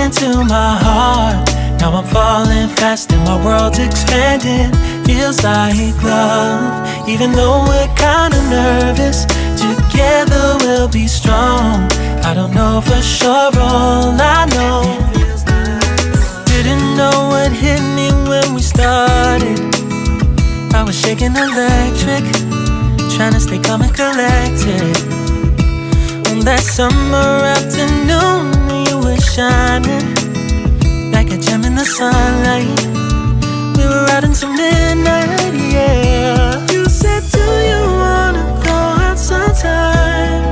into my heart. Now I'm falling fast and my world's expanding. Feels like love, even though we're kinda nervous. Together we'll be strong. I don't know for sure, all I know. Didn't know what hit me when we started. I was shaking electric, trying to stay calm and collected. On that summer afternoon, you were shining like a gem in the sunlight. We were out until midnight, yeah. You said, do you wanna go out sometime?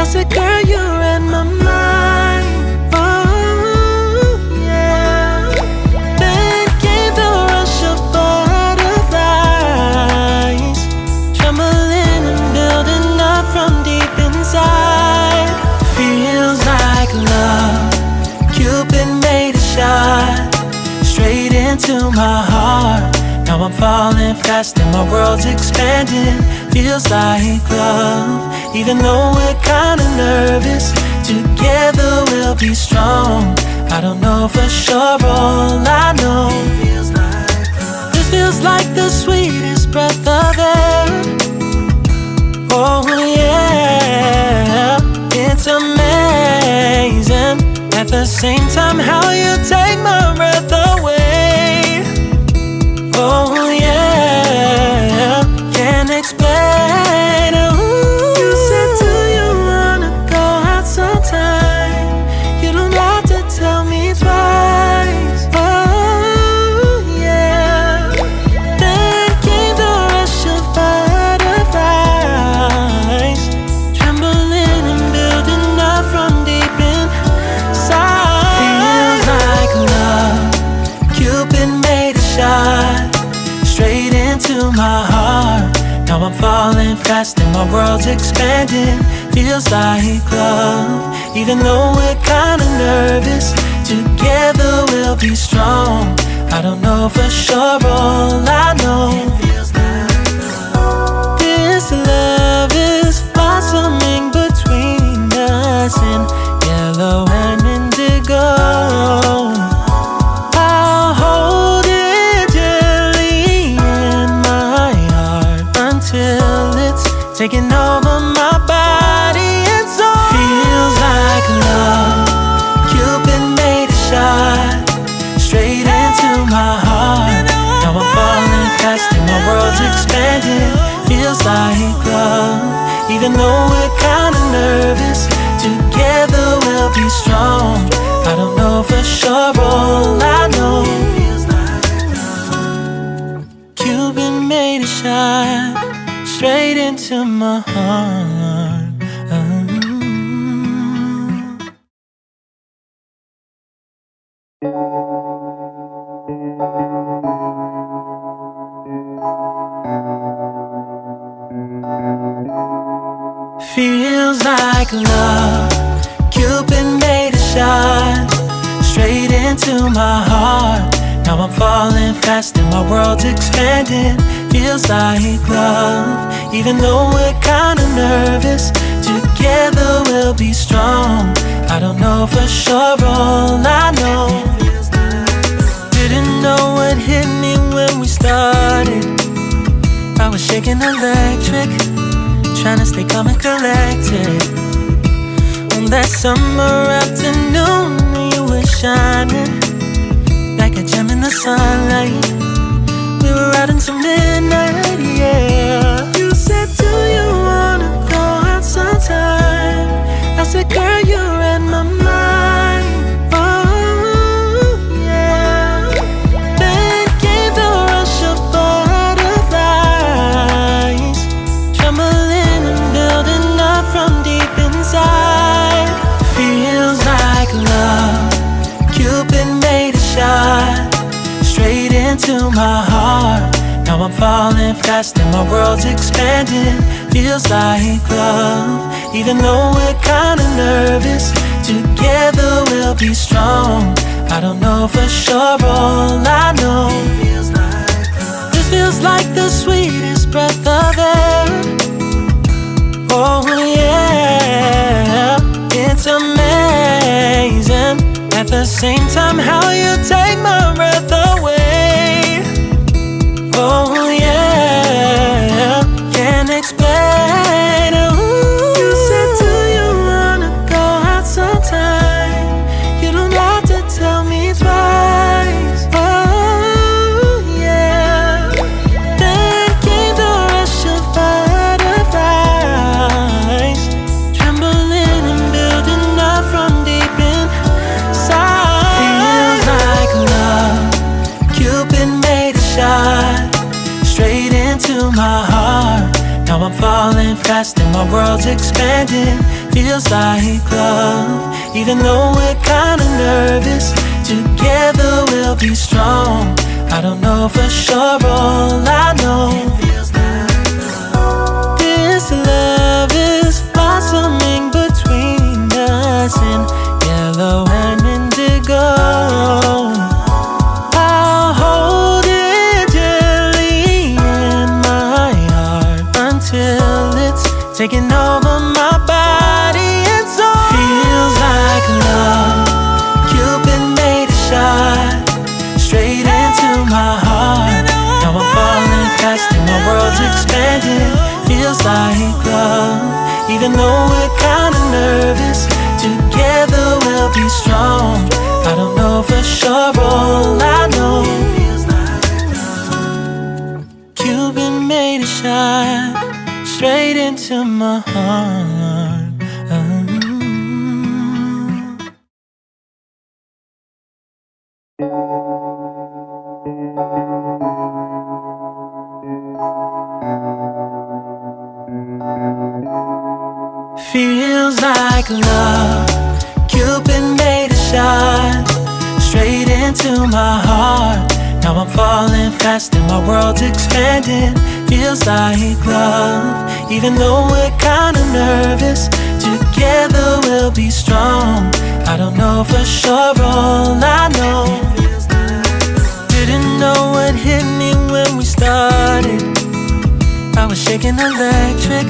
I said, girl, you read my mind. Oh, yeah. Then came the rush of butterflies, trembling and building up from deep inside. Feels like love. Cupid made a shot straight into my heart. Now I'm falling fast and my world's expanding. Feels like love, even though we're kinda nervous. Together we'll be strong. I don't know for sure, all I know. This feels like the sweetest breath of air. Oh yeah, it's amazing. At the same time, how you take my breath away. Oh yeah, can't explain. Ooh. You said, do you wanna go out sometime? You don't have to tell me twice. Oh yeah. Then came the rush of butterflies, trembling and building up from deep inside. Feels like love. Cupid made a shot straight into my heart. Now I'm falling fast and my world's expanding. Feels like love, even though we're kinda nervous. Together we'll be strong. I don't know for sure, all I know. This love is blossoming between us in yellow and indigo. I'll hold it gently in my heart until it's taking over my body and soul. Feels like love. Cupid made a shot straight into my heart. Now I'm falling fast and my world's expanding. Feels like love, even though we're kinda nervous. Together we'll be strong. I don't know for sure, all I know. Cupid made a shot straight into my heart. Feels like love. Cupid made a shot straight into my heart. Now I'm falling fast and my world's expanding. Feels like love, even though we're kinda nervous. Together we'll be strong. I don't know for sure, all I know. Didn't know what hit me when we started. I was shaking electric, trying to stay calm and collected. On that summer afternoon, you were shining like a gem in the sunlight. We were out until midnight, yeah. You said, do you wanna go out sometime? I said, girl, you read my mind. Oh yeah. Then came the rush of butterflies, trembling and building up from deep inside. Feels like love. Cupid made a shot straight into my heart. Now I'm falling fast and my world's expanding. Feels like love, even though we're kinda nervous. Together we'll be strong. I don't know for sure, all I know. This feels like the sweetest breath of air. Oh yeah, it's amazing. At the same time, how you take my breath away. Oh yeah, can't explain. Ooh. You said, do you wanna go out sometime? You don't have to tell me twice. Oh yeah. Then came the rush of butterflies, trembling and building up from deep inside. Feels like love. Cupid made a shot straight into my heart. Now I'm falling fast and my world's expanding. Feels like love. Even though we're kinda nervous, together we'll be strong. I don't know for sure, all I know, this love is blossoming between us in yellow and indigo. I'll hold it gently in my heart until it's taking over my body and soul. Feels like love. Cupid made a shot straight into my heart. Now I'm falling fast and my world's expanding. Feels like love. Even though we're kinda nervous, together we'll be strong. I don't know for sure, all I know, Cupid made a shot straight into my heart. Feels like love. Cupid made a shot straight into my heart. Now I'm falling fast and my world's expanding. Feels like love. Even though we're kinda nervous, together we'll be strong. I don't know for sure, all I know, didn't know what hit me when we started. I was shaking electric,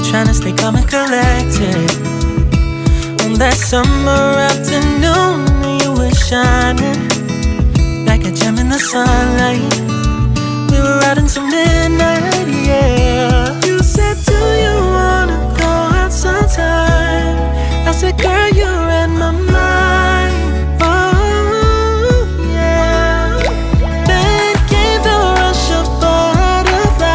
trying to stay calm and collected. On that summer afternoon, you were shining like a gem in the sunlight. We were out until midnight, yeah. You said, do you wanna go out sometime? I said, girl, you read my mind. Oh yeah. Then came the rush of butterflies,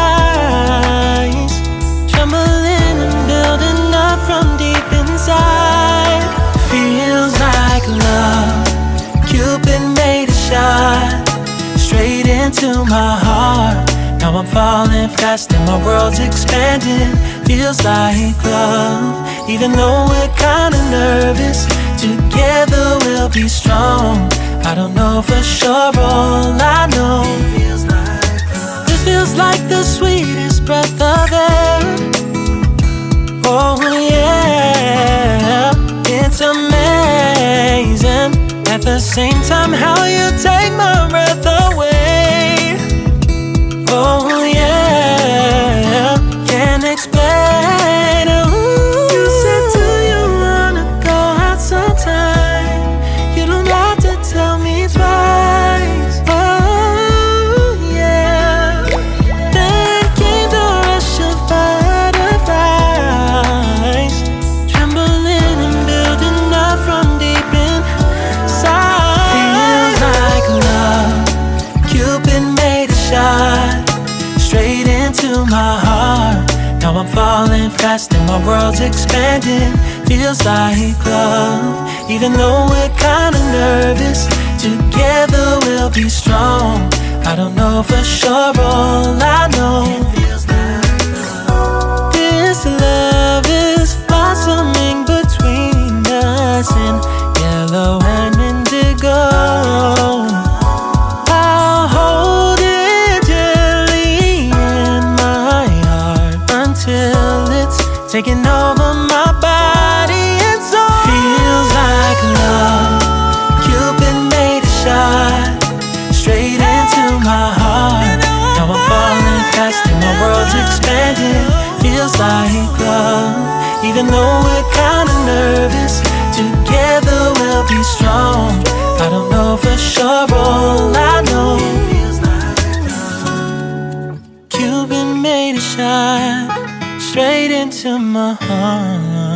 trembling and building up from deep inside. Feels like love. Cupid made a shot straight into my heart. Now I'm falling fast and my world's expanding. Feels like love. Even though we're kinda nervous, together we'll be strong. I don't know for sure, all I know, this feels like the sweetest breath of air. Oh yeah, it's amazing. At the same time, how you take my breath away. Oh yeah, can't explain. Ooh. You said, do you wanna go out sometime? You don't have to tell me twice. Oh yeah. Then came the rush of butterflies, trembling and building up from deep inside. Feels like love. Cupid made a shot straight into my heart. Now I'm falling fast and my world's expanding. Feels like love. Even though we're kinda nervous, together we'll be strong. I don't know for sure, all I know, this love is blossoming between us in yellow and indigo. I'll hold it gently in my heart until it's taking over my body and soul. Feels like love. Cupid made a shot straight into my heart. Now I'm falling fast and my world's expanding. Feels like love. Even though we're kinda nervous, together we'll be strong. know for sure, all I know, Cupid made a shot straight into my heart.